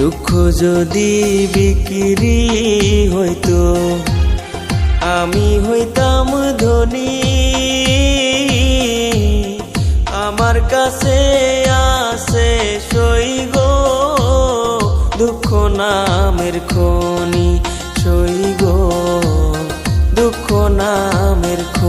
দুঃখ যদি বিক্রি হইতো আমি হইতাম ধনী। আমার কাছে আছে সই গো দুঃখ নামের খনি, সই গো দুঃখ নামের খনি।